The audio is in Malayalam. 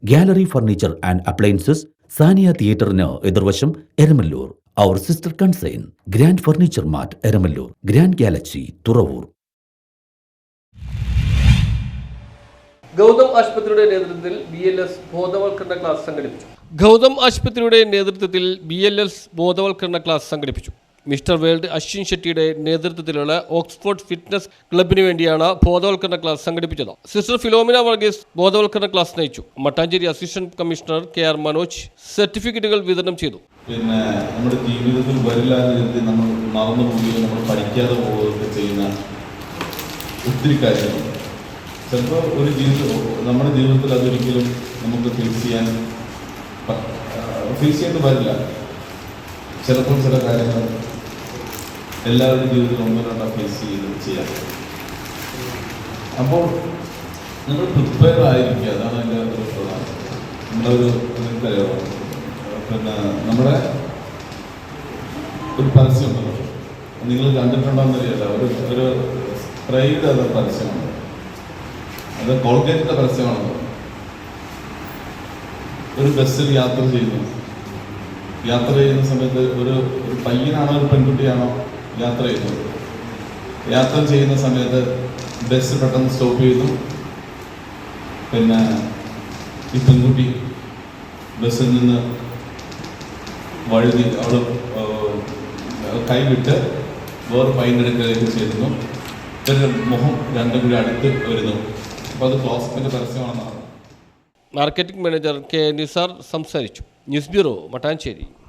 Gallery Furniture and Appliances, Sania തിയേറ്ററിന് എതിർവശം, Eramalloor. Our sister concern Grand Furniture Mart, Eramalloor. Grand Galaxy, Thuravoor. Gautham ആശുപത്രിയുടെ നേതൃത്വത്തിൽ BLS ബോധവൽക്കരണ ക്ലാസ് സംഘടിപ്പിച്ചു. ബോധവൽക്കരണ ക്ലാസ് സംഘടിപ്പിച്ചു. മിസ്റ്റർ വേൾഡ് അശ്വിൻ ഷെട്ടിയുടെ നേതൃത്വത്തിലുള്ള ഓക്സ്ഫോർഡ് ഫിറ്റ്നസ് ക്ലബിന് വേണ്ടിയാണ് ബോധവൽക്കരണ ക്ലാസ് സംഘടിപ്പിച്ചത്. സിസ്റ്റർ ഫിലോമിന വർഗീസ് ബോധവൽക്കരണ ക്ലാസ് നയിച്ചു. Mattancherry assistant commissioner KR Manoj സർട്ടിഫിക്കറ്റുകൾ വിതരണം ചെയ്തു. പിന്നെ നമ്മുടെ ജീവിതത്തിൽ വരില്ലാതെ നമ്മൾ മറന്നു പോവുകയും നമ്മൾ പഠിക്കാതെ പോവുകയൊക്കെ ചെയ്യുന്ന ഒത്തിരി കാര്യങ്ങളുണ്ട്. ചിലപ്പോൾ നമ്മുടെ ജീവിതത്തിൽ അതൊരിക്കലും നമുക്ക് ഫേസ് ചെയ്യേണ്ടി വരില്ല. ചിലപ്പോൾ ചില കാര്യങ്ങൾ എല്ലാവരുടെയും ജീവിതത്തിൽ ഒന്നോ രണ്ടോ ഫേസ് ചെയ്യാം. അപ്പോൾ നമ്മൾ പ്രിപ്പയർ ആയിരിക്കുക, അതാണ് അതിൻ്റെ ഒരു പ്രധാനം. നിങ്ങൾക്കറിയാമോ, പിന്നെ നമ്മുടെ ഒരു പരസ്യമുണ്ടല്ലോ, നിങ്ങൾ കണ്ടിട്ടുണ്ടോയെന്നറിയില്ല, ഒരു സ്പ്രേയുടെ പരസ്യമാണ്. അത് കോൾഗേറ്റിൻ്റെ പരസ്യമാണല്ലോ. ഒരു ബസ്സിൽ യാത്ര ചെയ്യുന്ന സമയത്ത് ഒരു പയ്യനാണോ ഒരു പെൺകുട്ടിയാണോ യാത്ര ചെയ്യുന്ന സമയത്ത് ബസ് പെട്ടെന്ന് സ്റ്റോപ്പ് ചെയ്തു. പിന്നെ ഈ പെൺകുട്ടി ബസ്സിൽ നിന്ന് വഴുതി അവൾ കൈവിട്ട് വേറെ പയ്യനെടുക്കുകയൊക്കെ ചെയ്തിരുന്നു. പിന്നെ മുഖം രണ്ടും കൂടി അടുത്ത് വരുന്നു. അപ്പോൾ അത് ക്ലോസറ്റിൻ്റെ പരസ്യമാണെന്നാണ്. Marketing manager K. നിസാർ സംസാരിച്ചു. News bureau, Mattancherry.